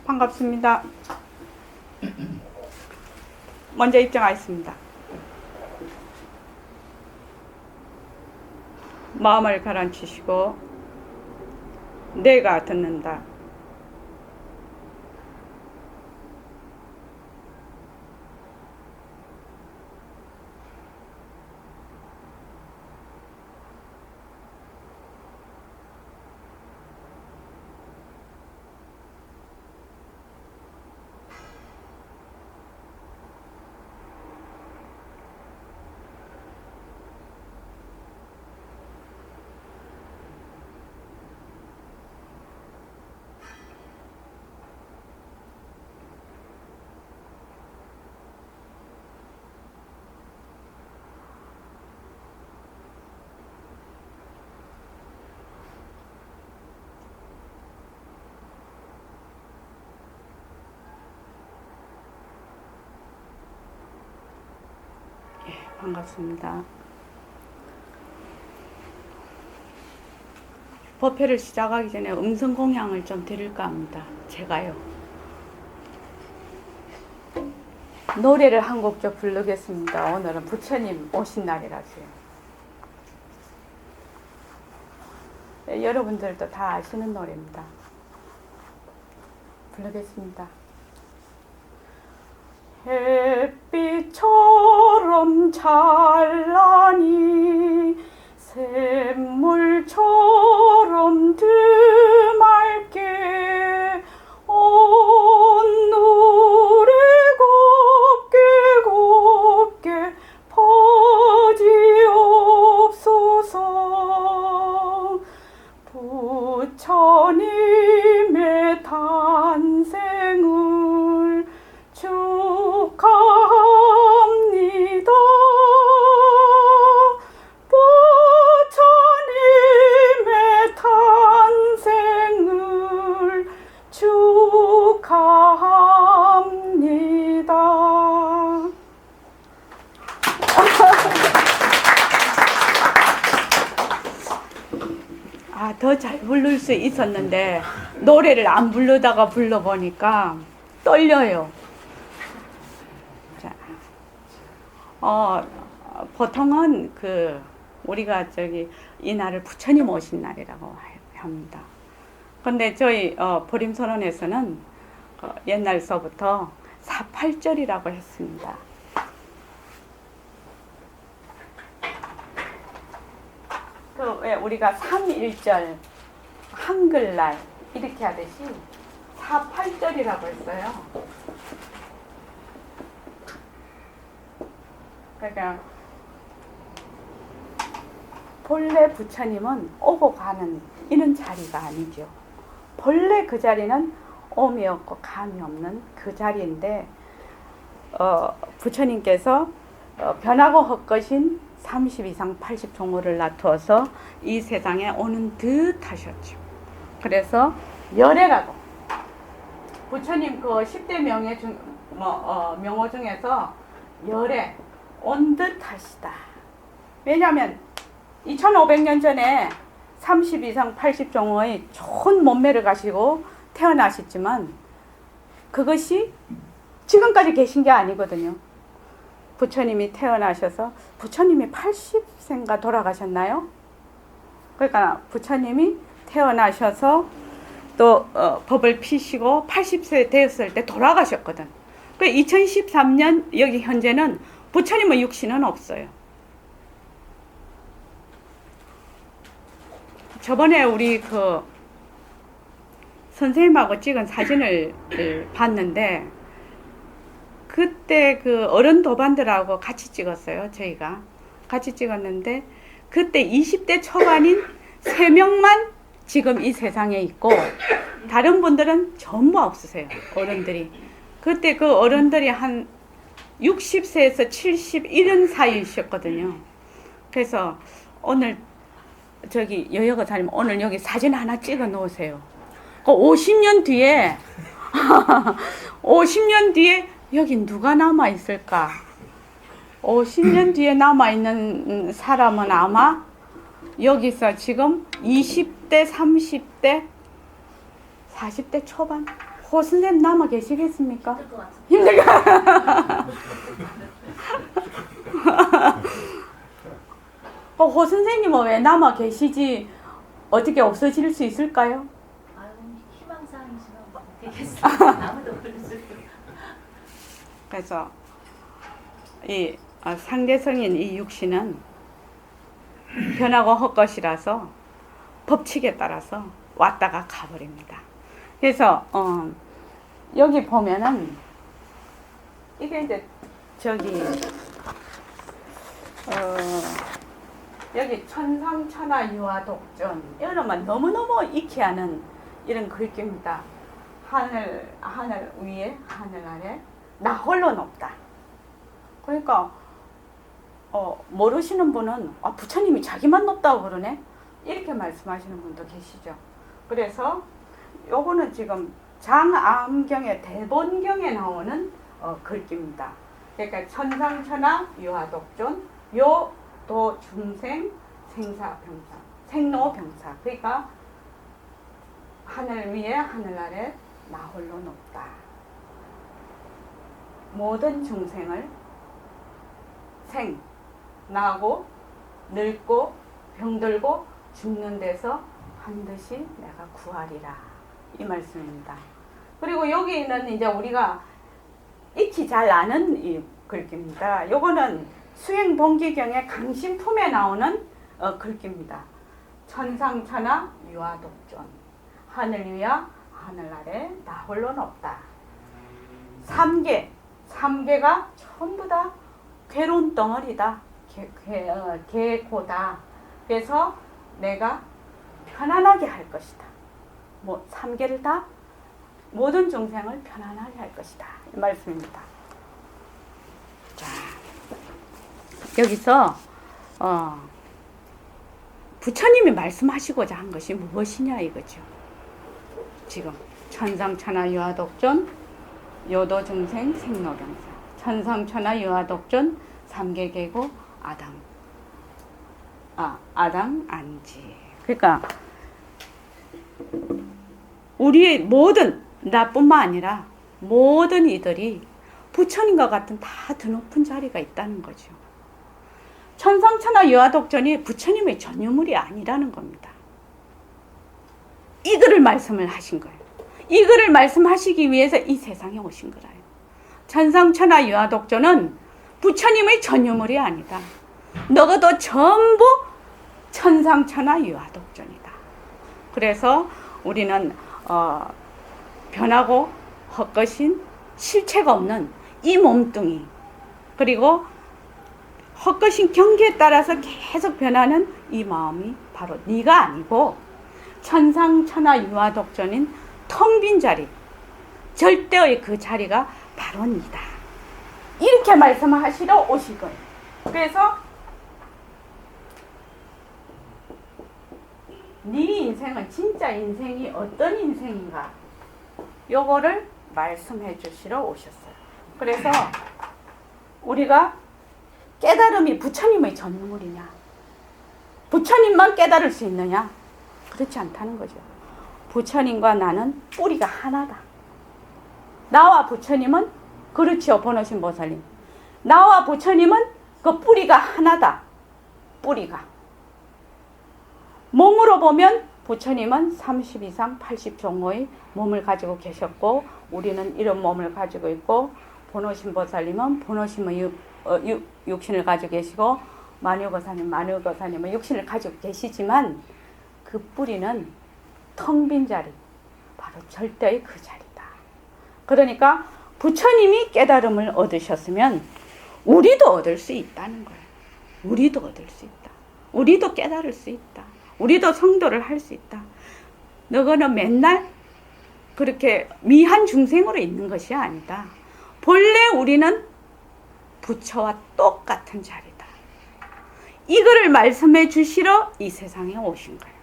반갑습니다. 먼저 입장하겠습니다. 마음을 가라앉히시고 내가 듣는다. 반갑습니다. 법회를 시작하기 전에 음성 공양을 좀 드릴까 합니다. 제가요. 노래를 한 곡 좀 부르겠습니다. 오늘은 부처님 오신 날이라서요. 네, 여러분들도 다 아시는 노래입니다. 부르겠습니다. 햇빛처럼 찬란히 샘물처럼 드맑게 온누리 곱게 퍼지옵소서. 부처님의 탄생을 축하합니다. 부처님의 탄생을 축하합니다. 더 잘 부를 수 있었는데 노래를 안 부르다가 불러보니까 떨려요. 자, 보통은 우리가 이 날을 부처님 오신 날이라고 합니다. 근데 저희 보림선언에서는 옛날서부터 사팔절이라고 했습니다. 왜 우리가 삼일절 한글날 이렇게 하듯이 사팔절이라고 했어요. 그러니까 본래 부처님은 오고 가는 이런 자리가 아니죠. 본래 그 자리는 오미 없고 감이 없는 그 자리인데 부처님께서 변하고 헛것인 30 이상 80 종호를 낳두어서 이 세상에 오는 듯 하셨죠. 그래서 열애라고 부처님 그 10대 명호 중에서 열애 온 듯 하시다. 왜냐하면 2500년 전에 30 이상 80 종호의 좋은 몸매를 가지고 태어나셨지만 그것이 지금까지 계신 게 아니거든요. 부처님이 태어나셔서 부처님이 80세인가 돌아가셨나요? 그러니까 부처님이 태어나셔서 또 법을 피시고 80세 되었을 때 돌아가셨거든. 그 2013년 여기 현재는 부처님의 육신은 없어요. 저번에 우리 선생님하고 찍은 사진을 봤는데 그때 어른 도반들하고 같이 찍었어요. 저희가 같이 찍었는데 그때 20대 초반인 3명만 지금 이 세상에 있고 다른 분들은 전부 없으세요. 어른들이. 그때 그 어른들이 한 60세에서 71년 사이셨거든요. 그래서 오늘 여여가사님 오늘 여기 사진 하나 찍어 놓으세요. 50년 뒤에 50년 뒤에 여기 누가 남아 있을까? 50년 뒤에 남아 있는 사람은 아마 여기서 지금 20대, 30대, 40대 초반 호 선생님 남아 계시겠습니까? 힘들 것 같은데. 힘들까? 호 선생님은 왜 남아 계시지 어떻게 없어질 수 있을까요? 아유, 희망사항이지만 되겠어요. 아무도 모르죠. 그래서 이 상대성인 이 육신은 변하고 헛것이라서 법칙에 따라서 왔다가 가버립니다. 그래서 여기 보면은 이게 이제 저기 여기 천상천하 유화독존 이러면 너무너무 익히 하는 이런 글귀입니다. 하늘 위에 하늘 아래 나 홀로 높다. 그러니까 모르시는 분은 부처님이 자기만 높다고 그러네 이렇게 말씀하시는 분도 계시죠. 그래서 요거는 지금 장암경의 대본경에 나오는 글귀입니다. 그러니까 천상천하 유화독존 요도 중생 생사병사 생로병사 그러니까 하늘 위에 하늘 아래 나 홀로 높다. 모든 중생을 나고 늙고 병들고 죽는 데서 반드시 내가 구하리라 이 말씀입니다. 그리고 여기는 이제 우리가 익히 잘 아는 이 글귀입니다. 요거는 수행본기경의 강신품에 나오는 글귀입니다. 천상천하 유화독존 하늘 위야 하늘 아래 나 홀로 높다. 삼계가 전부 다 괴로운 덩어리다. 개고다. 그래서 내가 편안하게 할 것이다. 삼계를 다 모든 중생을 편안하게 할 것이다. 이 말씀입니다. 자, 여기서 부처님이 말씀하시고자 한 것이 무엇이냐 이거죠. 지금 천상천하 유화독존 요도중생 생로병사 천상천하 유화독존 삼계계고 아당 안지. 그러니까 우리의 모든 나뿐만 아니라 모든 이들이 부처님과 같은 다 드높은 자리가 있다는 거죠. 천상천하 유화독존이 부처님의 전유물이 아니라는 겁니다. 이 글을 말씀을 하신 거예요. 이 글을 말씀하시기 위해서 이 세상에 오신 거라요. 천상천하 유화독존은 부처님의 전유물이 아니다. 너도 전부 천상천하 유화독존이다. 그래서 우리는 변하고 헛것인 실체가 없는 이 몸뚱이 그리고 헛것인 경계에 따라서 계속 변하는 이 마음이 바로 네가 아니고 천상천하 유화독존인 텅 빈 자리 절대의 그 자리가 바로 니다. 이렇게 말씀하시러 오실 거예요. 그래서 네 인생은 진짜 인생이 어떤 인생인가 요거를 말씀해 주시러 오셨어요. 그래서 우리가 깨달음이 부처님의 전유물이냐 부처님만 깨달을 수 있느냐 그렇지 않다는 거죠. 부처님과 나는 뿌리가 하나다. 나와 부처님은 그렇지요. 번호신 보살님 나와 부처님은 그 뿌리가 하나다. 뿌리가 몸으로 보면 부처님은 30 이상 80 종호의 몸을 가지고 계셨고 우리는 이런 몸을 가지고 있고 번호신 보살님은 번호심의 육신을 가지고 계시고 만유거사님은 육신을 가지고 계시지만 그 뿌리는 텅 빈 자리 바로 절대의 그 자리다. 그러니까 부처님이 깨달음을 얻으셨으면 우리도 얻을 수 있다는 거예요. 우리도 얻을 수 있다. 우리도 깨달을 수 있다. 우리도 성도를 할 수 있다. 너거는 맨날 그렇게 미한 중생으로 있는 것이 아니다. 본래 우리는 부처와 똑같은 자리다. 이거를 말씀해 주시러 이 세상에 오신 거예요.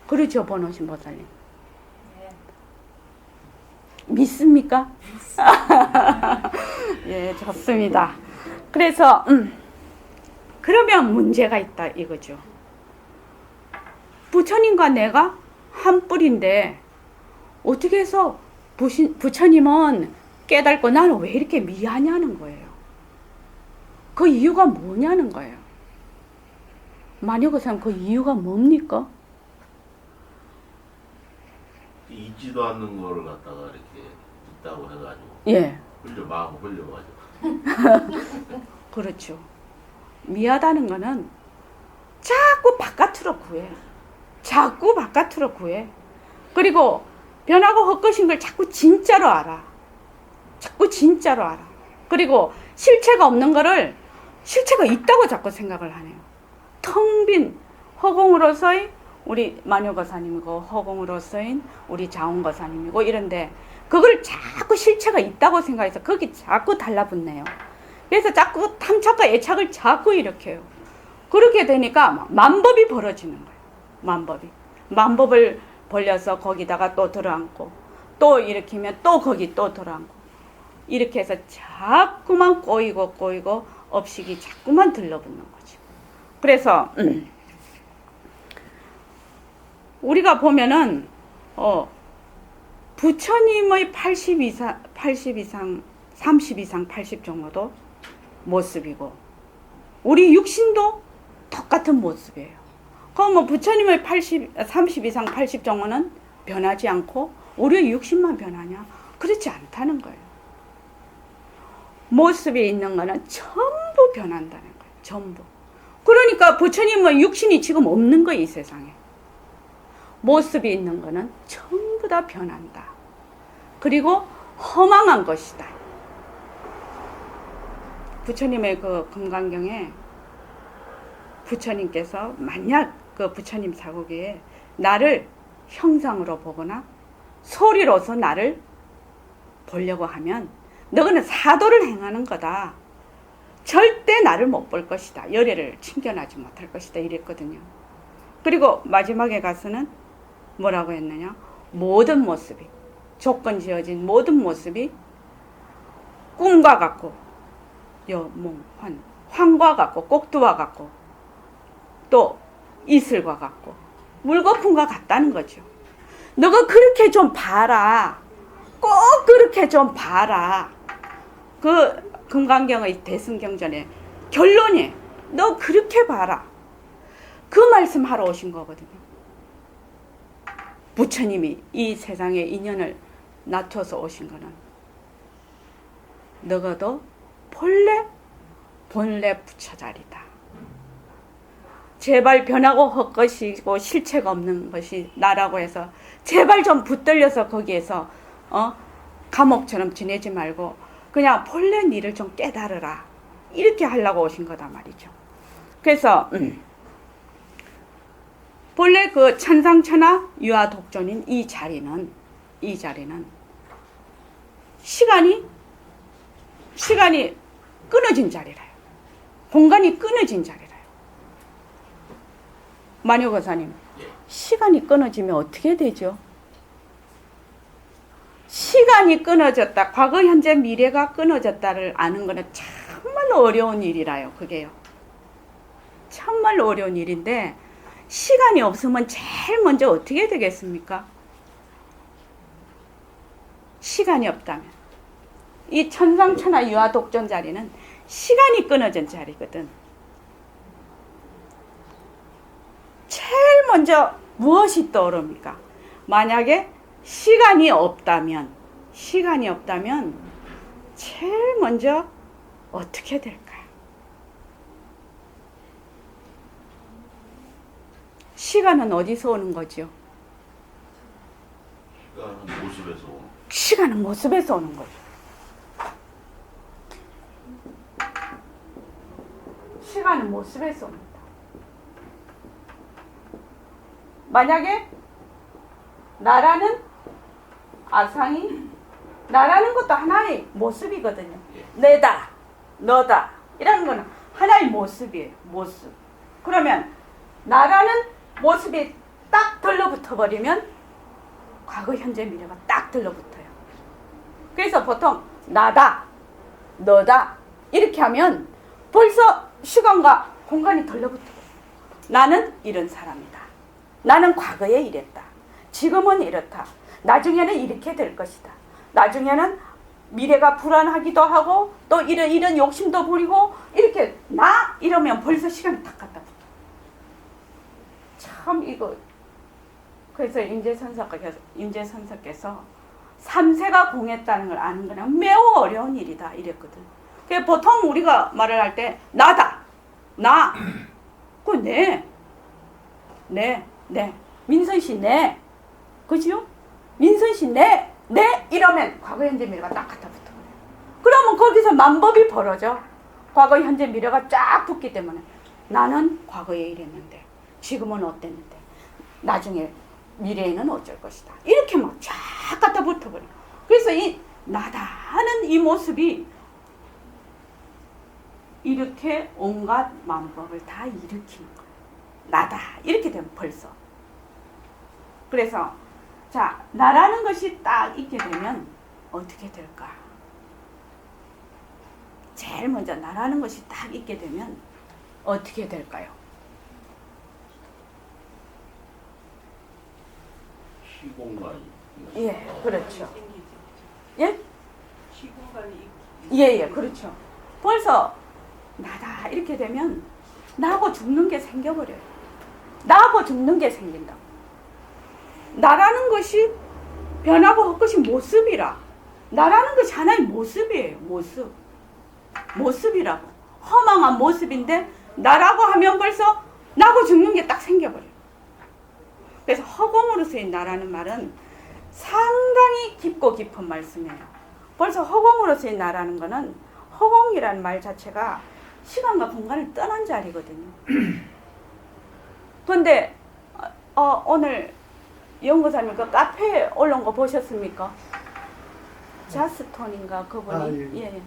그렇죠, 번호신 보살님? 네. 믿습니까? 예, 좋습니다. 그래서 그러면 문제가 있다 이거죠. 부처님과 내가 한 뿔인데 어떻게 해서 부처님은 깨닫고 나는 왜 이렇게 미하냐는 거예요. 그 이유가 뭐냐는 거예요. 마녀고사님 그 이유가 뭡니까? 있지도 않는 거를 갖다가 이렇게 있다고 해가지고 예, 마음 흘려가지고 그렇죠. 미하다는 거는 자꾸 바깥으로 구해. 자꾸 바깥으로 구해. 그리고 변하고 헛것인 걸 자꾸 진짜로 알아. 자꾸 진짜로 알아. 그리고 실체가 없는 거를 실체가 있다고 자꾸 생각을 하네요. 텅 빈 허공으로서의 우리 마녀거사님이고 허공으로서인 우리 자원거사님이고 이런데 그걸 자꾸 실체가 있다고 생각해서 거기 자꾸 달라붙네요. 그래서 자꾸 탐착과 애착을 자꾸 일으켜요. 그렇게 되니까 만법이 벌어지는 거예요. 만법을 벌려서 거기다가 또 들어앉고 또 일으키면 또 거기 또 들어앉고 이렇게 해서 자꾸만 꼬이고 업식이 자꾸만 들러붙는 거죠. 그래서 우리가 보면은 부처님의 30 이상 80 정도도 모습이고 우리 육신도 똑같은 모습이에요. 그럼 뭐 부처님의 30 이상 80 정도는 변하지 않고 우리의 육신만 변하냐? 그렇지 않다는 거예요. 모습이 있는 거는 전부 변한다는 거예요. 전부. 그러니까 부처님은 육신이 지금 없는 거예요. 이 세상에. 모습이 있는 거는 전부 다 변한다. 그리고 허망한 것이다. 부처님의 그 금강경에 부처님께서 만약 그 부처님 사국에 나를 형상으로 보거나 소리로서 나를 보려고 하면 너는 사도를 행하는 거다. 절대 나를 못 볼 것이다. 열애를 친견하지 못할 것이다. 이랬거든요. 그리고 마지막에 가서는 뭐라고 했느냐? 모든 모습이 조건 지어진 모든 모습이 꿈과 같고 환과 같고 꼭두와 같고 또 이슬과 같고 물거품과 같다는 거죠. 너가 그렇게 좀 봐라. 꼭 그렇게 좀 봐라. 그 금강경의 대승경전에 결론이 너 그렇게 봐라. 그 말씀하러 오신 거거든요. 부처님이 이 세상에 인연을 낮춰서 오신 거는 너가도 본래 부처자리다. 제발 변하고 헛것이고 실체가 없는 것이 나라고 해서 제발 좀 붙들려서 거기에서 감옥처럼 지내지 말고 그냥 본래 니를 좀 깨달으라. 이렇게 하려고 오신 거다 말이죠. 그래서 본래 그 천상천하 유아독존인 이 자리는 시간이 끊어진 자리라요. 공간이 끊어진 자리라요. 마녀거사님, 시간이 끊어지면 어떻게 되죠? 시간이 끊어졌다, 과거, 현재, 미래가 끊어졌다를 아는 거는 정말로 어려운 일이라요. 그게요. 정말로 어려운 일인데 시간이 없으면 제일 먼저 어떻게 되겠습니까? 시간이 없다면 이 천상천하 유아독존 자리는 시간이 끊어진 자리거든. 제일 먼저 무엇이 떠오릅니까? 만약에 시간이 없다면 제일 먼저 어떻게 될까요? 시간은 어디서 오는 거죠? 시간은 모습에서 오는 거죠. 시간은 모습에서 옵니다. 만약에 나라는 아상이 나라는 것도 하나의 모습이거든요. 내다, 너다 이라는 거는 하나의 모습이에요. 모습. 그러면 나라는 모습이 딱 들러붙어 버리면 과거, 현재, 미래가 딱 들러붙어요. 그래서 보통 나다, 너다 이렇게 하면 벌써 시간과 공간이 들러붙어요. 나는 이런 사람이다. 나는 과거에 이랬다. 지금은 이렇다. 나중에는 이렇게 될 것이다. 나중에는 미래가 불안하기도 하고 또 이런 욕심도 부리고 이렇게 나 이러면 벌써 시간이 딱 갔다 붙어. 참 이거 그래서 임재선사께서 3세가 공했다는 걸 아는 거는 매우 어려운 일이다 이랬거든. 그러니까 보통 우리가 말을 할 때 나다. 나. 그 네. 민선 씨 네. 그죠? 민선 씨 네. 이러면 과거 현재 미래가 딱 갖다 붙어. 그러면 거기서 만법이 벌어져. 과거 현재 미래가 쫙 붙기 때문에 나는 과거에 이랬는데 지금은 어땠는데 나중에 미래에는 어쩔 것이다. 이렇게 막 쫙 갖다 붙어버려. 그래서 이 나다 하는 이 모습이 이렇게 온갖 만법을 다 일으키는 거예요. 나다 이렇게 되면 벌써. 그래서 자 나라는 것이 딱 있게 되면 어떻게 될까? 제일 먼저 나라는 것이 딱 있게 되면 어떻게 될까요? 시공간이. 예, 그렇죠. 예? 시공간이 예, 그렇죠. 벌써 나다 이렇게 되면 나하고 죽는 게 생겨버려요. 나하고 죽는 게 생긴다. 나라는 것이 변하고 헛것이 모습이라. 나라는 것이 하나의 모습이에요. 모습이라고. 허망한 모습인데 나라고 하면 벌써 나하고 죽는 게 딱 생겨버려요. 그래서 허공으로서의 나라는 말은 상당히 깊고 깊은 말씀이에요. 벌써 허공으로서의 나라는 거는 허공이라는 말 자체가 시간과 공간을 떠난 자리거든요. 그런데 오늘 연구사님 그 카페에 올라온 거 보셨습니까? 자스톤인가 그분이? 예.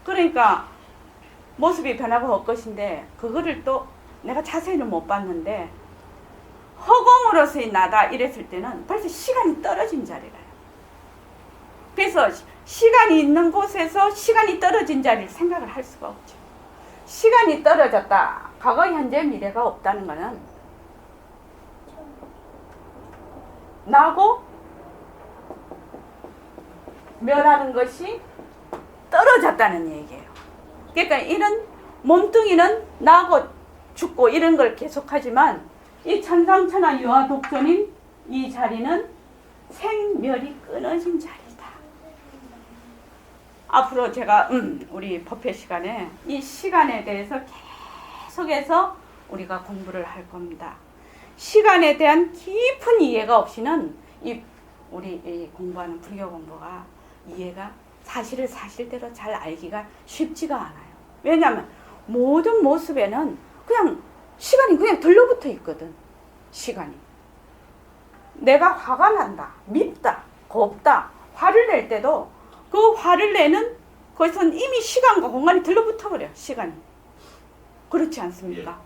그러니까 모습이 변하고 헛것인데 그거를 또 내가 자세히는 못 봤는데 허공으로서의 나다 이랬을 때는 벌써 시간이 떨어진 자리라요. 그래서 시간이 있는 곳에서 시간이 떨어진 자리를 생각을 할 수가 없죠. 시간이 떨어졌다. 과거, 현재, 미래가 없다는 것은 나고 멸하는 것이 떨어졌다는 얘기예요. 그러니까 이런 몸뚱이는 나고 죽고 이런 걸 계속하지만 이 천상천하 유화 독존인 이 자리는 생멸이 끊어진 자리다. 앞으로 제가 우리 법회 시간에 이 시간에 대해서 계속해서 우리가 공부를 할 겁니다. 시간에 대한 깊은 이해가 없이는 우리 이 공부하는 불교 공부가 이해가 사실대로 잘 알기가 쉽지가 않아요. 왜냐하면 모든 모습에는 그냥 시간이 그냥 들러붙어 있거든. 시간이. 내가 화가 난다, 밉다, 곱다, 화를 낼 때도 그 화를 내는 거기서는 이미 시간과 공간이 들러붙어 버려요. 시간이. 그렇지 않습니까?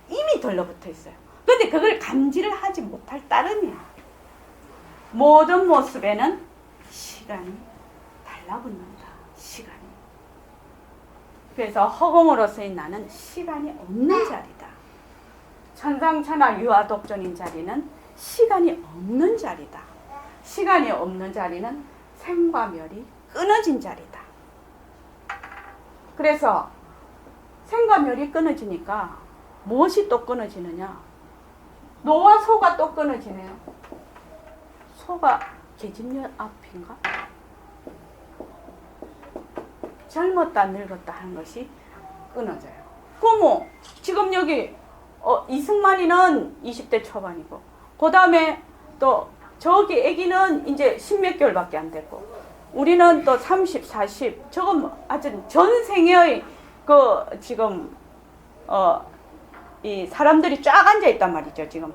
이미 들러붙어 있어요. 그런데 그걸 감지를 하지 못할 따름이야. 모든 모습에는 시간이 달라붙는다. 시간이. 그래서 허공으로서의 나는 시간이 없는 자리다. 천상천하 유화독존인 자리는 시간이 없는 자리다. 시간이 없는 자리는 생과 멸이 끊어진 자리다. 그래서 생과 멸이 끊어지니까 무엇이 또 끊어지느냐? 노와 소가 또 끊어지네요. 소가 계집년 앞인가? 젊었다 늙었다 하는 것이 끊어져요. 그럼 지금 여기 이승만이는 20대 초반이고 그 다음에 또 저기 애기는 이제 10몇 개월밖에 안 됐고 우리는 또 30, 40 저건 아주 전 생애의 그 지금 이 사람들이 쫙 앉아 있단 말이죠. 지금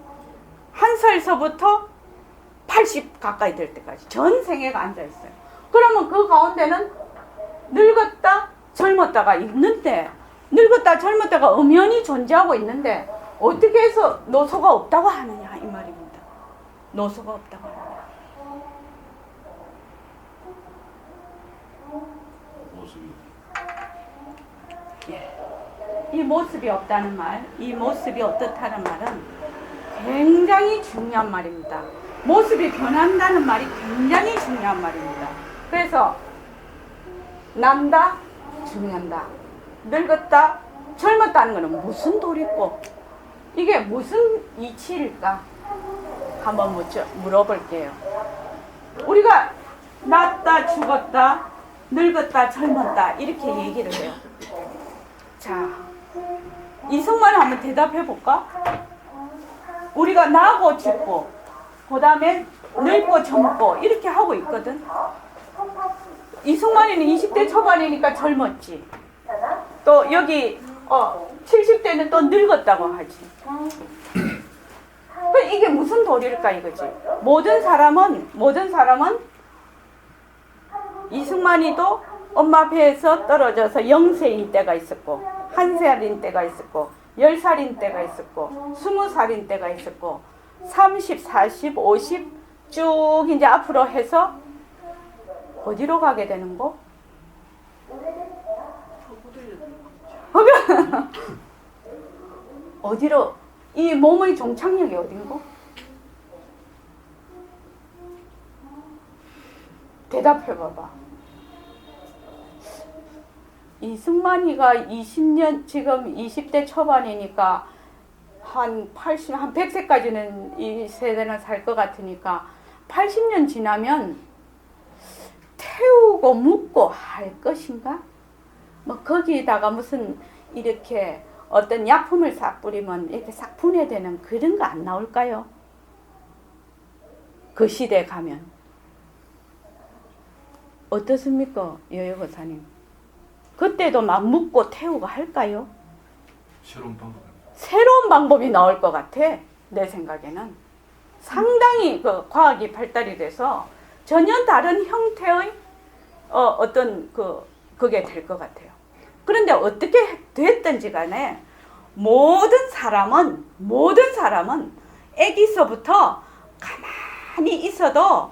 한 살서부터 80 가까이 될 때까지 전 생애가 앉아 있어요. 그러면 그 가운데는 늙었다 젊었다가 있는데 늙었다 젊었다가 엄연히 존재하고 있는데 어떻게 해서 노소가 없다고 하느냐 이 말입니다. 노소가 없다고 하느냐. 모습이. 이 모습이 없다는 말, 이 모습이 어떻다는 말은 굉장히 중요한 말입니다. 모습이 변한다는 말이 굉장히 중요한 말입니다. 그래서 남다, 중요한다, 늙었다, 젊었다는 것은 무슨 도리고 이게 무슨 이치일까? 한번 물어볼게요. 우리가 낳았다, 죽었다, 늙었다, 젊었다 이렇게 얘기를 해요. 자, 이승만 한번 대답해 볼까? 우리가 나고 죽고 그 다음에 늙고 젊고 이렇게 하고 있거든. 이승만이는 20대 초반이니까 젊었지. 또 여기 70대는 또 늙었다고 하지. 이게 무슨 도리일까 이거지. 모든 사람은 이승만이도 엄마 배에서 떨어져서 0세인 때가 있었고 1살인 때가 있었고 10살인 때가 있었고 20살인 때가 있었고 30, 40, 50 쭉 이제 앞으로 해서 어디로 가게 되는 거? 어디로? 이 몸의 종착역이 어딘고? 대답해 봐봐. 이승만이가 20년, 지금 20대 초반이니까 한 100세까지는 이 세대는 살 것 같으니까 80년 지나면 태우고 묻고 할 것인가? 뭐 거기다가 무슨 이렇게 어떤 약품을 싹 뿌리면 이렇게 싹 분해되는 그런 거 안 나올까요? 그 시대에 가면. 어떻습니까, 여여고사님? 그때도 막 묻고 태우고 할까요? 새로운 방법이 나올 것 같아. 내 생각에는. 상당히 그 과학이 발달이 돼서 전혀 다른 형태의 그게 될 것 같아요. 그런데 어떻게 됐든지 간에 모든 사람은 애기서부터 가만히 있어도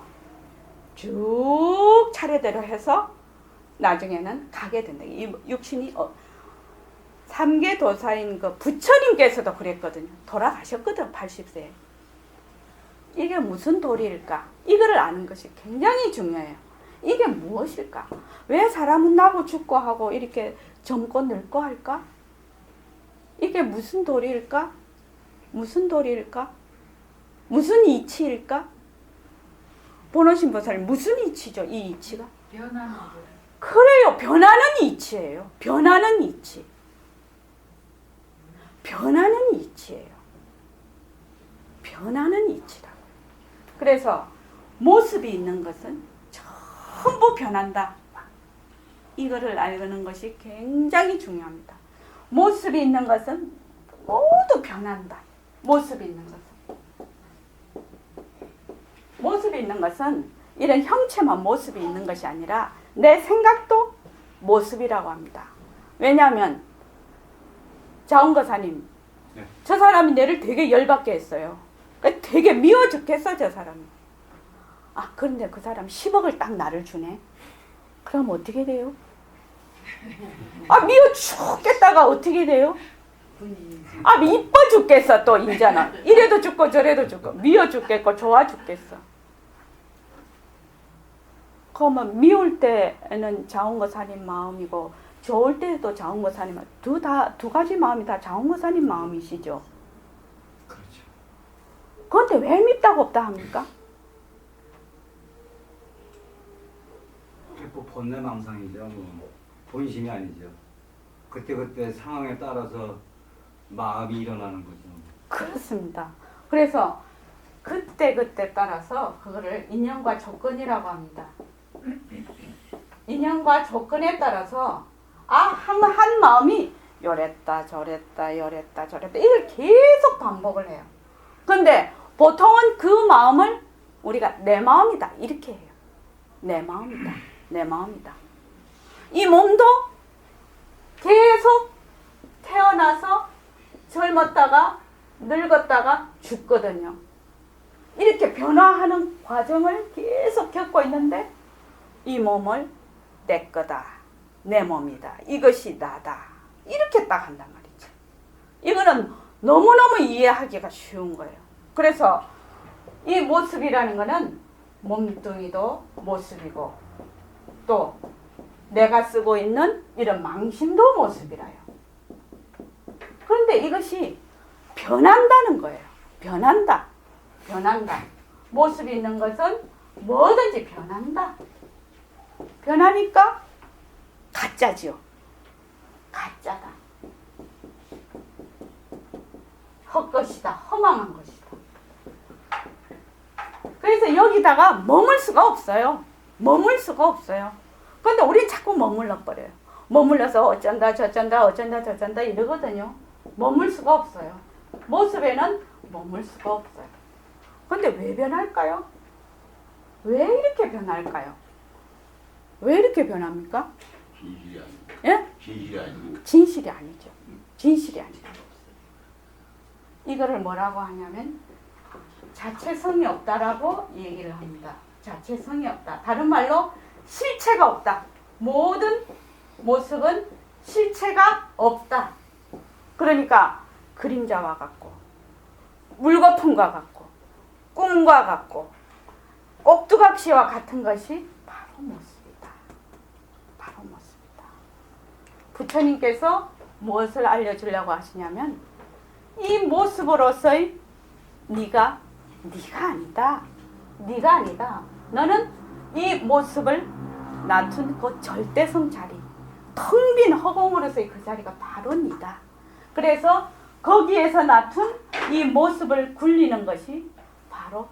쭉 차례대로 해서 나중에는 가게 된다. 이 육신이 3계 도사인 그 부처님께서도 그랬거든요. 돌아가셨거든, 80세에. 이게 무슨 도리일까? 이거를 아는 것이 굉장히 중요해요. 이게 무엇일까? 왜 사람은 나고 죽고 하고 이렇게 젊고 늙고 할까? 이게 무슨 도리일까? 무슨 도리일까? 무슨 이치일까? 보노신 보살님, 무슨 이치죠? 이 이치가? 변하는 거. 그래요. 변하는 이치예요. 변하는 이치. 변하는 이치예요. 변하는 이치다. 그래서 모습이 있는 것은 전부 변한다. 이거를 알는 것이 굉장히 중요합니다. 모습이 있는 것은 모두 변한다. 모습이 있는 것은. 모습이 있는 것은 이런 형체만 모습이 있는 것이 아니라 내 생각도 모습이라고 합니다. 왜냐하면 자원거사님, 네. 저 사람이 내를 되게 열받게 했어요. 되게 미워 죽겠어, 저 사람이. 그런데 그 사람 10억을 딱 나를 주네. 그럼 어떻게 돼요? 미워 죽겠다가 어떻게 돼요? 이뻐 죽겠어, 또 인자는. 이래도 죽고 저래도 죽고 미워 죽겠고 좋아 죽겠어. 그러면 미울 때는 자원거사님 마음이고 좋을 때도 자원거사님 두 가지 마음이 다 자원거사님 마음이시죠. 그렇죠. 그런데 왜 밉다고 없다 합니까? 본내망상이죠. 본심이 아니죠. 그때 상황에 따라서 마음이 일어나는 거죠. 그렇습니다. 그래서 그때 따라서 그거를 인연과 조건이라고 합니다. 인연과 조건에 따라서 한 마음이 요랬다 저랬다 요랬다 저랬다 이걸 계속 반복을 해요. 그런데 보통은 그 마음을 우리가 내 마음이다 이렇게 해요. 내 마음이다. 내 마음이다. 이 몸도 계속 태어나서 젊었다가 늙었다가 죽거든요. 이렇게 변화하는 과정을 계속 겪고 있는데 이 몸을 내 거다. 내 몸이다. 이것이 나다. 이렇게 딱 한단 말이죠. 이거는 너무너무 이해하기가 쉬운 거예요. 그래서 이 모습이라는 거는 몸뚱이도 모습이고 또 내가 쓰고 있는 이런 망신도 모습이라요. 그런데 이것이 변한다는 거예요. 변한다. 변한다. 모습이 있는 것은 뭐든지 변한다. 변하니까 가짜지요. 가짜다. 헛것이다. 허망한 것이다. 그래서 여기다가 머물 수가 없어요. 머물 수가 없어요. 그런데 우리 자꾸 머물러 버려요. 머물러서 어쩐다 저쩐다 어쩐다 저쩐다 이러거든요. 머물 수가 없어요. 모습에는 머물 수가 없어요. 그런데 왜 변할까요? 왜 이렇게 변할까요? 왜 이렇게 변합니까? 진실이 아니고. 예? 진실이 아니고. 진실이 아니죠. 진실이 아니죠. 이거를 뭐라고 하냐면 자체성이 없다라고 얘기를 합니다. 자체성이 없다. 다른 말로 실체가 없다. 모든 모습은 실체가 없다. 그러니까 그림자와 같고 물거품과 같고 꿈과 같고 꼭두각시와 같은 것이 바로 모습이다. 바로 모습이다. 부처님께서 무엇을 알려주려고 하시냐면 이 모습으로서의 네가 아니다. 네가 아니다. 너는 이 모습을 낮춘 그 절대성 자리, 텅 빈 허공으로서의 그 자리가 바로 네다. 그래서 거기에서 낮춘 이 모습을 굴리는 것이 바로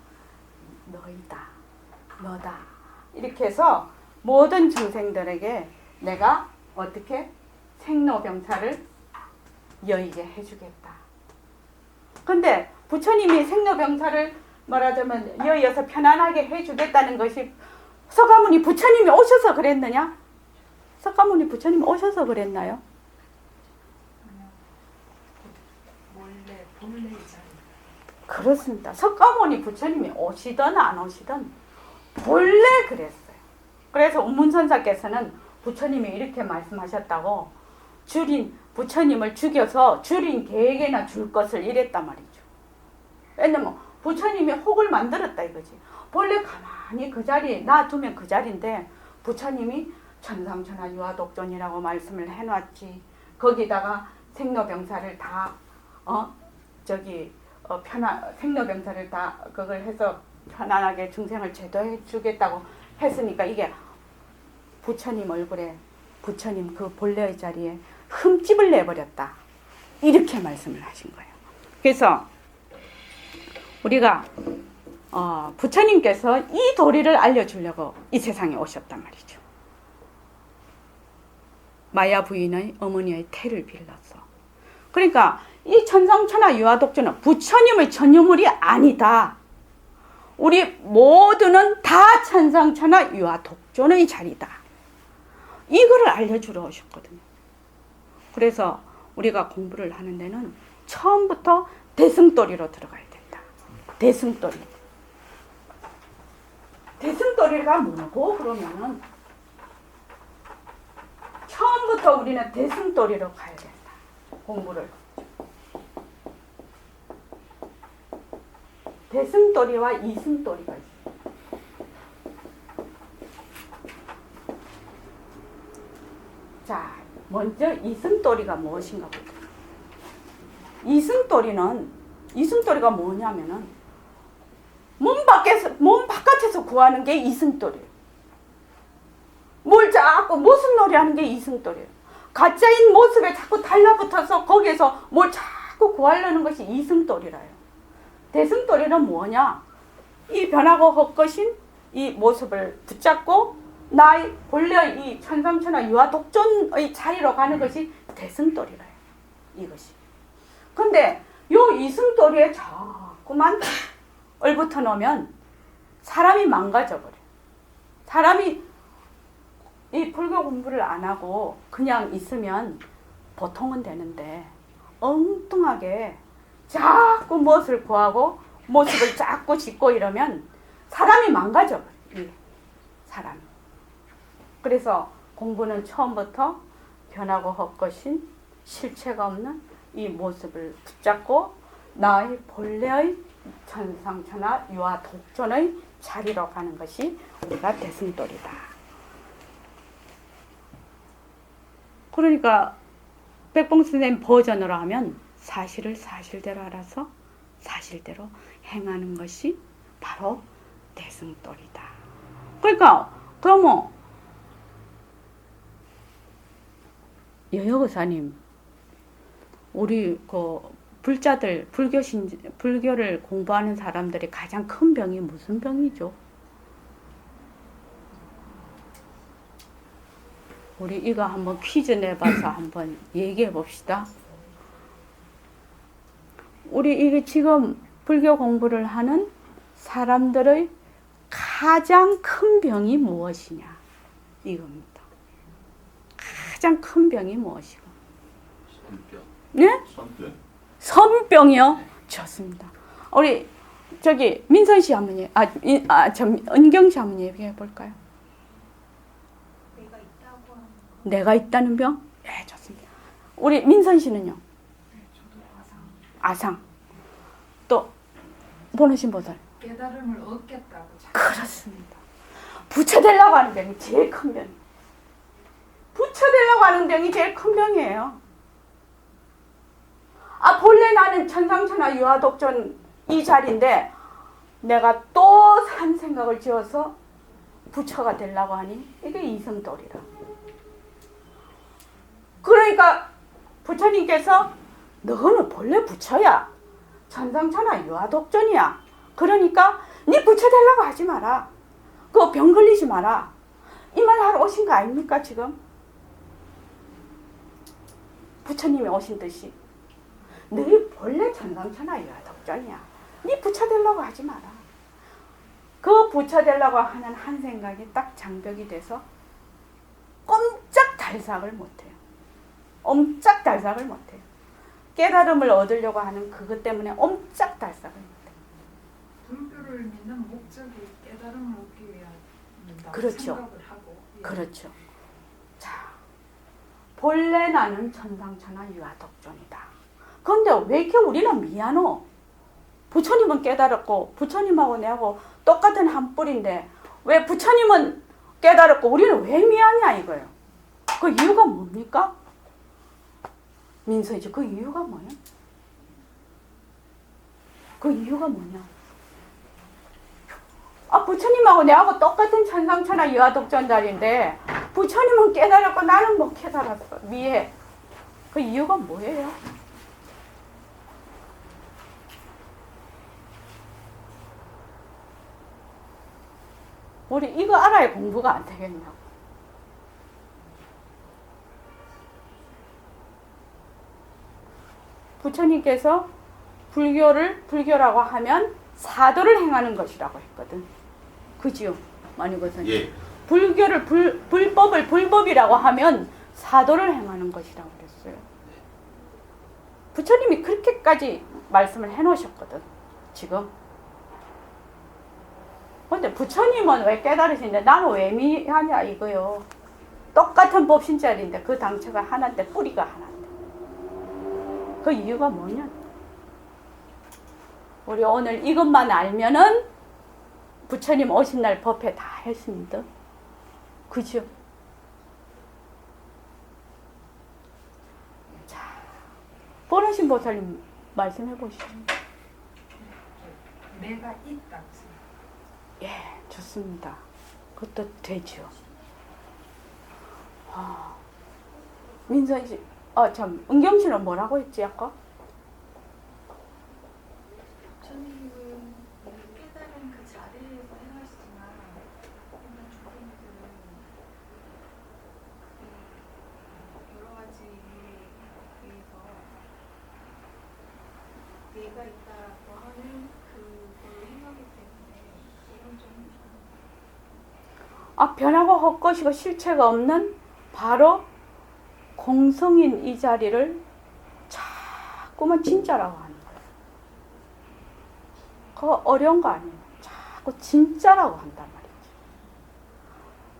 너이다. 너다. 이렇게 해서 모든 중생들에게 내가 어떻게 생로병사를 여의게 해주겠다. 근데 부처님이 생로병사를 말하자면 여의어서 편안하게 해주겠다는 것이 석가모니 부처님이 오셔서 그랬느냐? 석가모니 부처님이 오셔서 그랬나요? 본래 자리. 그렇습니다. 석가모니 부처님이 오시든 안 오시든 본래 그랬어요. 그래서 운문선사께서는 부처님이 이렇게 말씀하셨다고 부처님을 죽여서 줄인 개에게나 줄 것을 이랬단 말이죠. 왜냐면 부처님이 혹을 만들었다 이거지. 본래 가만히 그 자리에 놔두면 그 자리인데 부처님이 천상천하 유아독존이라고 말씀을 해놨지. 거기다가 생로병사를 다 생로병사를 다 그걸 해서 편안하게 중생을 제도해 주겠다고 했으니까 이게 부처님 얼굴에 부처님 그 본래의 자리에 흠집을 내버렸다. 이렇게 말씀을 하신 거예요. 그래서 우리가 부처님께서 이 도리를 알려주려고 이 세상에 오셨단 말이죠. 마야 부인의 어머니의 태를 빌려서. 그러니까 이 천상천하 유아독존은 부처님의 전유물이 아니다. 우리 모두는 다 천상천하 유아독존의 자리다. 이거를 알려주러 오셨거든요. 그래서 우리가 공부를 하는 데는 처음부터 대승도리로 들어가야 된다. 대승도리. 대승도리가 뭐고 그러면은 처음부터 우리는 대승도리로 가야 된다. 공부를. 대승도리와 이승도리가 있어요. 자, 먼저 이승도리가 무엇인가 보자. 이승도리가 뭐냐면은 몸 바깥에서 구하는 게 이승도리예요. 뭘 자꾸 모습놀이 하는 게 이승도리예요. 가짜인 모습에 자꾸 달라붙어서 거기에서 뭘 자꾸 구하려는 것이 이승도리라요. 대승도리는 뭐냐? 이 변하고 헛것인 이 모습을 붙잡고 나의 본래 이 천상천하 유아독존의 자리로 가는 것이 대승도리라요. 이것이. 근데 요 이승도리에 자꾸만 얼붙어 놓으면 사람이 망가져버려요. 사람이 이 불교 공부를 안 하고 그냥 있으면 보통은 되는데 엉뚱하게 자꾸 무엇을 구하고 모습을 자꾸 짓고 이러면 사람이 망가져버려요. 이 사람이. 그래서 공부는 처음부터 변하고 헛것인 실체가 없는 이 모습을 붙잡고 나의 본래의 천상천하 유아 독존의 자리로 가는 것이 우리가 대승돌이다. 그러니까 백봉 선생님 버전으로 하면 사실을 사실대로 알아서 사실대로 행하는 것이 바로 대승돌이다. 그러니까 그러면 여여고사님, 우리 그 불자들 불교를 공부하는 사람들이 가장 큰 병이 무슨 병이죠? 우리 이거 한번 퀴즈 내봐서 한번 얘기해 봅시다. 우리 이게 지금 불교 공부를 하는 사람들의 가장 큰 병이 무엇이냐 이겁니다. 가장 큰 병이 무엇이고? 손병. 네? 손병. 선병이요? 좋습니다. 우리 저기 민선 씨 한번 은경 씨 한번 얘기해 볼까요? 내가 있다고 하는 거. 내가 있다는 병? 네, 좋습니다. 우리 민선 씨는요? 저도 아상 아상. 또 보내신 보살. 깨달음을 얻겠다고 자꾸 그렇습니다. 부처되려고 하는 병이 제일 큰 병이에요. 부처되려고 하는 병이 제일 큰 병이에요. 본래 나는 천상천하 유아독존 이 자리인데 내가 또 한 생각을 지어서 부처가 되려고 하니 이게 이승돌이라. 그러니까 부처님께서 너는 본래 부처야. 천상천하 유아독존이야. 그러니까 네 부처 되려고 하지 마라. 그거 병 걸리지 마라. 이 말 하러 오신 거 아닙니까 지금? 부처님이 오신 듯이 너희 본래 천상천하 유아독존이야. 네 부처 되려고 하지 마라. 그 부처 되려고 하는 한 생각이 딱 장벽이 돼서 꼼짝달싹을 못해요. 옴짝달싹을 못해요. 깨달음을 얻으려고 하는 그것 때문에 옴짝달싹을 못해요. 불교를 믿는 목적이 깨달음을 얻기 위함이다 그렇죠. 생각을 하고 예. 그렇죠. 자, 본래 나는 천상천하 유아독존이다. 그런데 왜 이렇게 우리는 미안해? 부처님은 깨달았고 부처님하고 내하고 똑같은 한 뿌리인데 왜 부처님은 깨달았고 우리는 왜 미안이야 이거예요. 그 이유가 뭡니까? 민서이지 그 이유가 뭐예요? 그 이유가 뭐냐? 부처님하고 내하고 똑같은 천상천하 유아독존 자리인데 부처님은 깨달았고 나는 못 깨달았어. 미해. 그 이유가 뭐예요? 우리 이거 알아야 공부가 안 되겠냐고. 부처님께서 불교라고 하면 사도를 행하는 것이라고 했거든. 그지요? 마니고사님. 예. 불교를 불법을 불법이라고 하면 사도를 행하는 것이라고 그랬어요. 부처님이 그렇게까지 말씀을 해놓으셨거든. 지금. 근데 부처님은 왜 깨달으시는데 나는 왜 미하냐 이거요. 똑같은 법신자리인데 그 당처가 하나인데 뿌리가 하나인데. 그 이유가 뭐냐? 우리 오늘 이것만 알면은 부처님 오신 날 법회 다 했습니다. 그죠? 자, 보라신 보살님 말씀해 보시죠. 내가 있다. 예, 좋습니다. 그것도 되죠. 민선 씨, 참, 은경 씨는 뭐라고 했지 아까? 부처님은 깨달은 그 자리에서 행하시지만 일반 조상들은 여러 가지에 의해서 내가 있다고 하는 그걸 행하기 때문에 이런 점이 변하고 헛것이고 실체가 없는 바로 공성인 이 자리를 자꾸만 진짜라고 하는 거예요. 그거 어려운 거 아니에요. 자꾸 진짜라고 한단 말이지.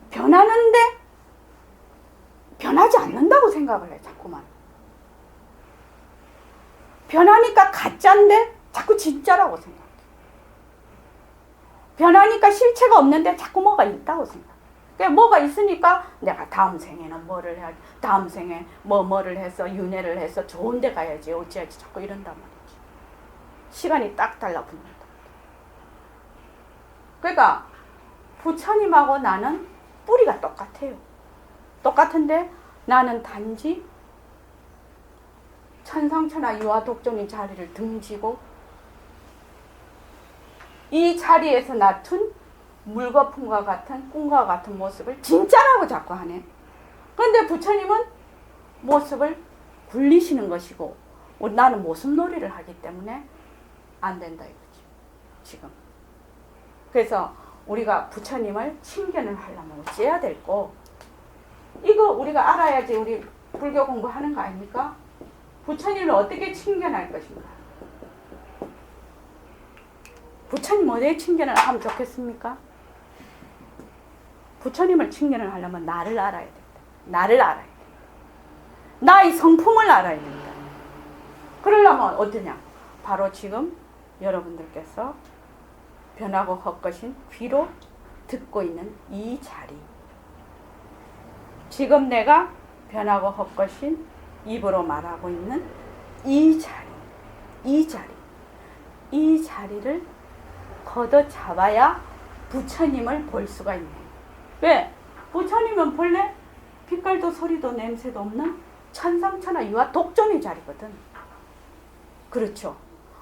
변하는데 변하지 않는다고 생각을 해, 자꾸만. 변하니까 가짜인데 자꾸 진짜라고 생각해. 변하니까 실체가 없는데 자꾸 뭐가 있다고 생각. 그러니까 뭐가 있으니까 내가 다음 생에는 뭐를 해야지. 다음 생에 뭐를 해서 윤회를 해서 좋은 데 가야지. 어찌하지. 자꾸 이런단 말이지. 시간이 딱 달라붙는다. 그러니까 부처님하고 나는 뿌리가 똑같아요. 똑같은데 나는 단지 천상천하 유아독존인 자리를 등지고 이 자리에서 낳은 물거품과 같은 꿈과 같은 모습을 진짜라고 자꾸 하네. 그런데 부처님은 모습을 굴리시는 것이고 나는 모습놀이를 하기 때문에 안 된다 이거지. 지금. 그래서 우리가 부처님을 칭견을 하려면 어찌해야 될고 이거 우리가 알아야지 우리 불교 공부하는 거 아닙니까? 부처님을 어떻게 칭견할 것인가? 부처님 어디에 칭견을 하면 좋겠습니까? 부처님을 칭견을 하려면 나를 알아야 된다. 나를 알아야 된다. 나의 성품을 알아야 된다. 그러려면 어떠냐? 바로 지금 여러분들께서 변하고 헛것인 귀로 듣고 있는 이 자리. 지금 내가 변하고 헛것인 입으로 말하고 있는 이 자리. 이 자리. 이 자리를 걷어 잡아야 부처님을 볼 수가 있네. 왜? 부처님은 본래 빛깔도 소리도 냄새도 없는 천상천하 유아 독존의 자리거든. 그렇죠.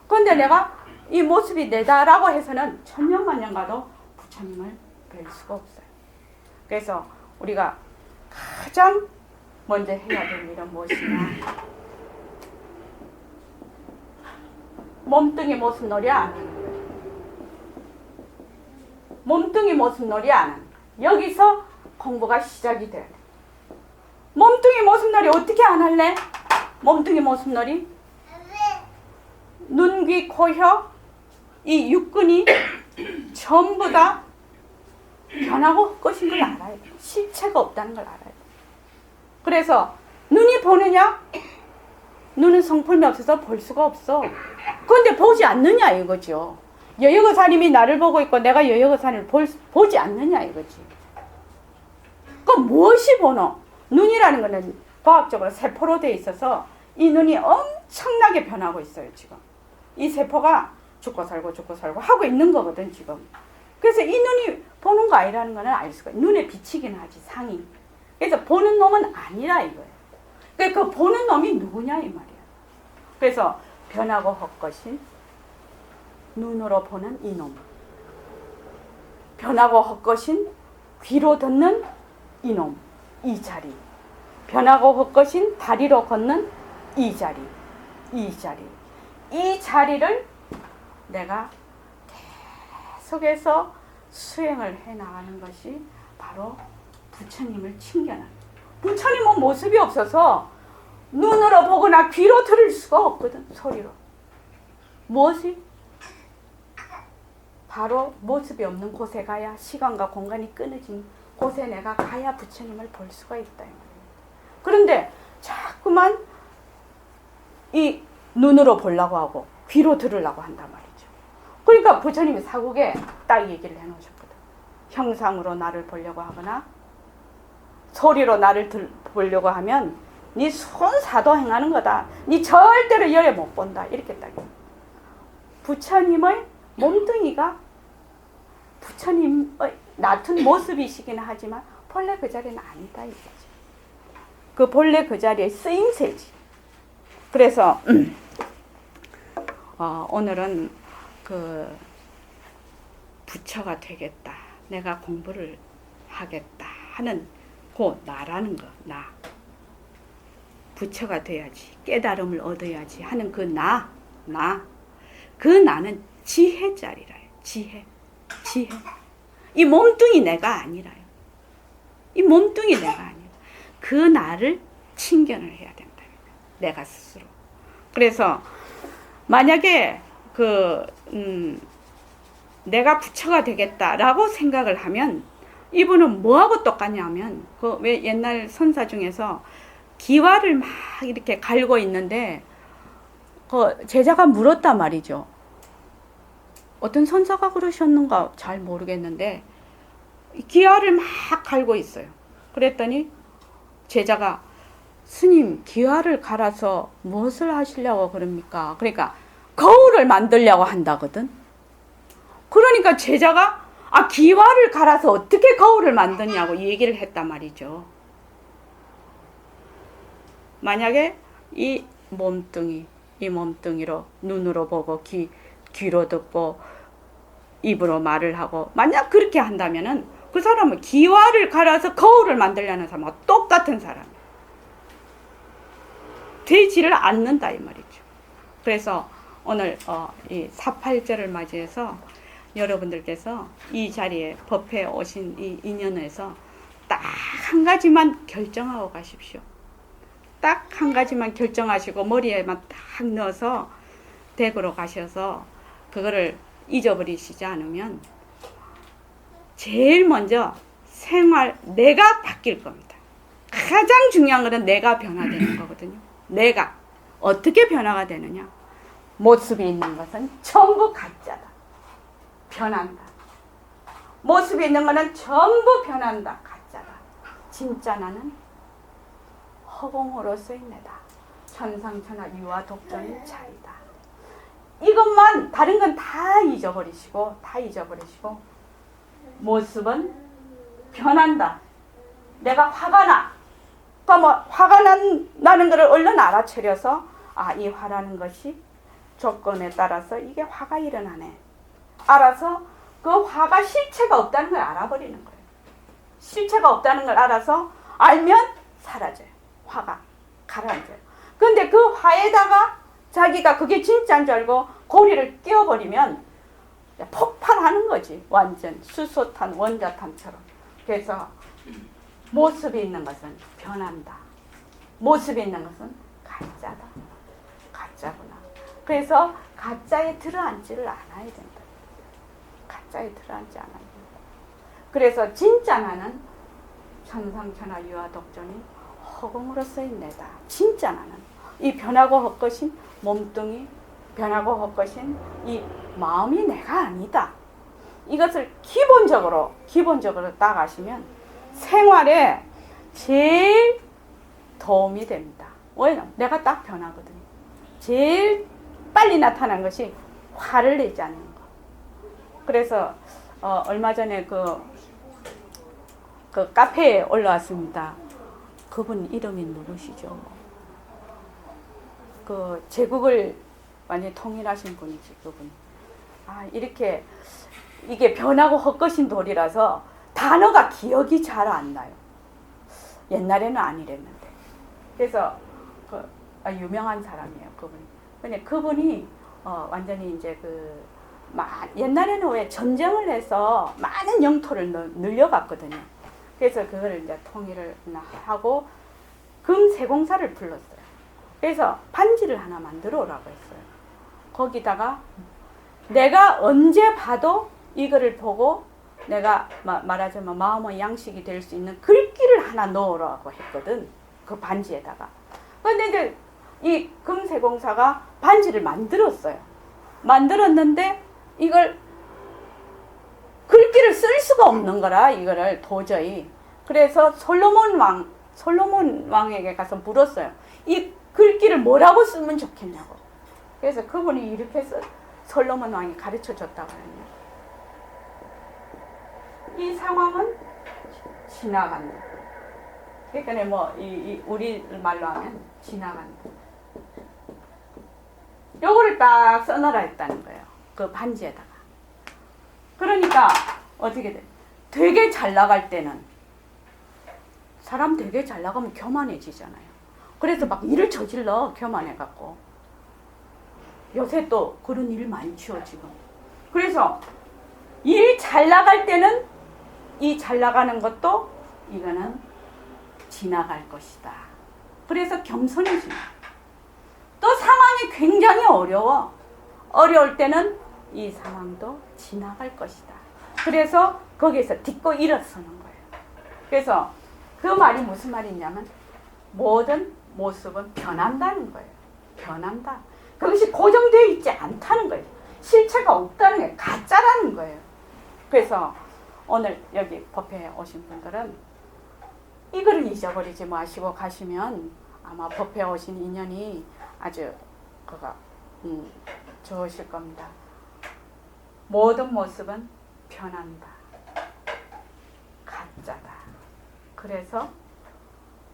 그런데 내가 이 모습이 내다라고 해서는 천년만년 가도 부처님을 뵐 수가 없어요. 그래서 우리가 가장 먼저 해야 될 일은 무엇이냐? 몸뚱이 모습놀이 안 하는 거예요. 몸뚱이 모습놀이 안 하는 거예요. 여기서 공부가 시작이 돼야 돼. 몸뚱이 모습놀이 어떻게 안 할래? 몸뚱이 모습놀이? 눈, 귀, 코, 혀, 이 육근이 전부 다 변하고 것인 걸 알아야 돼. 실체가 없다는 걸 알아야 돼. 그래서 눈이 보느냐? 눈은 성품이 없어서 볼 수가 없어. 그런데 보지 않느냐 이거죠. 여여거사님이 나를 보고 있고 내가 여여거사님을 보지 않느냐 이거지. 그럼 무엇이 보노? 눈이라는 거는 과학적으로 세포로 되어 있어서 이 눈이 엄청나게 변하고 있어요 지금. 이 세포가 죽고 살고 하고 있는 거거든 지금. 그래서 이 눈이 보는 거 아니라는 거는 알 수가 있어요. 눈에 비치긴 하지 상이. 그래서 보는 놈은 아니라 이거예요. 그러니까 그 보는 놈이 누구냐 이 말이야. 그래서 변하고 헛것인 눈으로 보는 이놈, 변하고 헛것인 귀로 듣는 이놈, 이 자리, 변하고 헛것인 다리로 걷는 이 자리, 이 자리, 이 자리를 내가 계속해서 수행을 해나가는 것이 바로 부처님을 칭견하는. 부처님은 모습이 없어서 눈으로 보거나 귀로 들을 수가 없거든. 소리로. 무엇이? 바로 모습이 없는 곳에 가야 시간과 공간이 끊어진 곳에 내가 가야 부처님을 볼 수가 있다. 그런데 자꾸만 이 눈으로 보려고 하고 귀로 들으려고 한단 말이죠. 그러니까 부처님이 사국에 딱 얘기를 해놓으셨거든. 형상으로 나를 보려고 하거나 소리로 나를 보려고 하면 네 손사도 행하는 거다. 네 절대로 열에 못 본다. 이렇게 딱. 부처님의 몸뚱이가 부처님의 낮은 모습이시긴 하지만 본래 그 자리는 아니다 이거지. 그 본래 그 자리의 쓰임새지. 그래서 오늘은 그 부처가 되겠다. 내가 공부를 하겠다 하는 그 나라는 거. 나. 부처가 돼야지. 깨달음을 얻어야지 하는 그 나. 그 나는 지혜자리라요. 지혜. 이 몸뚱이 내가 아니라요. 이 몸뚱이 내가 아니라. 그 나를 칭견을 해야 된다. 내가 스스로. 그래서 만약에 내가 부처가 되겠다라고 생각을 하면 이분은 뭐하고 똑같냐면 그 왜 옛날 선사 중에서 기와를 막 이렇게 갈고 있는데 그 제자가 물었단 말이죠. 어떤 선사가 그러셨는가 잘 모르겠는데 기와를 막 갈고 있어요. 그랬더니 제자가 스님 기와를 갈아서 무엇을 하시려고 그럽니까? 그러니까 거울을 만들려고 한다거든. 그러니까 제자가 기와를 갈아서 어떻게 거울을 만드냐고 얘기를 했단 말이죠. 만약에 이 몸뚱이로 눈으로 보고 귀로 듣고 입으로 말을 하고 만약 그렇게 한다면은 그 사람은 기와를 갈아서 거울을 만들려는 사람과 똑같은 사람이에요. 되지를 않는다 이 말이죠. 그래서 오늘 이 사팔절을 맞이해서 여러분들께서 이 자리에 법회에 오신 이 인연에서 딱 한 가지만 결정하고 가십시오. 딱 한 가지만 결정하시고 머리에만 딱 넣어서 댁으로 가셔서 그거를 잊어버리시지 않으면 제일 먼저 내가 바뀔 겁니다. 가장 중요한 것은 내가 변화되는 거거든요. 내가 어떻게 변화가 되느냐? 모습이 있는 것은 전부 가짜다. 변한다. 모습이 있는 것은 전부 변한다. 가짜다. 진짜 나는 허공으로서의 내다. 천상천하 유아 독존의 차이다. 이것만 다른 건 다 잊어버리시고 모습은 변한다. 내가 화가 나. 또 화가 나는 것을 얼른 알아차려서 이 화라는 것이 조건에 따라서 이게 화가 일어나네. 알아서 그 화가 실체가 없다는 걸 알아버리는 거예요. 실체가 없다는 걸 알아서 알면 사라져요. 화가 가라앉아요. 그런데 그 화에다가 자기가 그게 진짜인 줄 알고 고리를 끼워버리면 폭발하는 거지. 완전 수소탄, 원자탄처럼. 그래서 모습이 있는 것은 변한다. 모습이 있는 것은 가짜다. 가짜구나. 그래서 가짜에 들어앉지를 않아야 된다. 가짜에 들어앉지 않아야 된다. 그래서 진짜 나는 천상천하 유아독존이 허공으로서의 내다. 진짜 나는 이 변하고 헛것인 몸뚱이, 변하고 헛것인 이 마음이 내가 아니다. 이것을 기본적으로 딱 아시면 생활에 제일 도움이 됩니다. 왜냐면 내가 딱 변하거든요. 제일 빨리 나타난 것이 화를 내지 않는 거. 그래서 얼마 전에 그 카페에 올라왔습니다. 그분 이름이 누구시죠? 그 제국을 완전히 통일하신 분이지 그분. 이렇게 이게 변하고 헛것인 돌이라서 단어가 기억이 잘 안 나요. 옛날에는 아니랬는데. 그래서 유명한 사람이에요, 그분이. 근데 그분이 완전히 이제 옛날에는 왜 전쟁을 해서 많은 영토를 늘려갔거든요. 그래서 그거를 이제 통일을 하고 금세공사를 불렀어요. 그래서 반지를 하나 만들어 오라고 했어요. 거기다가 내가 언제 봐도 이거를 보고 내가 말하자면 마음의 양식이 될 수 있는 글귀를 하나 넣으라고 했거든. 그 반지에다가. 근데 이제 이 금세공사가 반지를 만들었어요. 만들었는데 이걸 글귀를 쓸 수가 없는 거라 이거를 도저히. 그래서 솔로몬 왕에게 가서 물었어요. 이 글귀를 뭐라고 쓰면 좋겠냐고. 그래서 그분이 이렇게 해서 솔로몬 왕이 가르쳐 줬다고 하네요. 이 상황은 지나간다. 그러니까 우리 말로 하면 지나간다. 요거를 딱 써놔라 했다는 거예요. 그 반지에다가. 그러니까 어떻게 돼? 되게 잘 나갈 때는 사람 되게 잘 나가면 교만해지잖아요. 그래서 막 일을 저질러 교만해갖고. 요새 또 그런 일 많죠 지금. 그래서 일 잘 나갈 때는 이 잘 나가는 것도 이거는 지나갈 것이다. 그래서 겸손해집니다. 또 상황이 굉장히 어려워. 어려울 때는 이 상황도 지나갈 것이다. 그래서 거기에서 딛고 일어서는 거예요. 그래서 그 말이 무슨 말이냐면 모든 모습은 변한다는 거예요. 변한다. 그것이 고정되어 있지 않다는 거예요. 실체가 없다는 게 가짜라는 거예요. 그래서 오늘 여기 법회에 오신 분들은 이거를 잊어버리지 마시고 가시면 아마 법회에 오신 인연이 아주 좋으실 겁니다. 모든 모습은 변한다. 가짜다. 그래서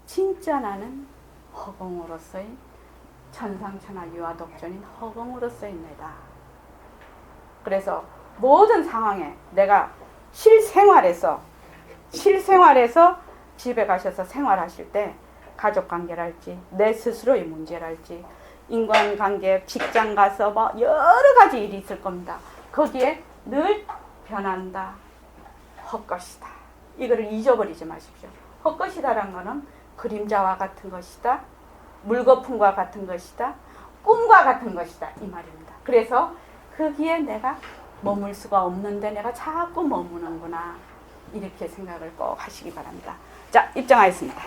진짜 나는 허공으로서의 천상천하 유아독존인 허공으로서입니다. 그래서 모든 상황에 내가 실생활에서 집에 가셔서 생활하실 때 가족관계랄지 내 스스로의 문제랄지 인간관계 직장 가서 뭐 여러 가지 일이 있을 겁니다. 거기에 늘 변한다. 헛것이다. 이거를 잊어버리지 마십시오. 헛것이다라는 거는 그림자와 같은 것이다. 물거품과 같은 것이다. 꿈과 같은 것이다. 이 말입니다. 그래서 거기에 내가 머물 수가 없는데 내가 자꾸 머무는구나. 이렇게 생각을 꼭 하시기 바랍니다. 자, 입장하겠습니다.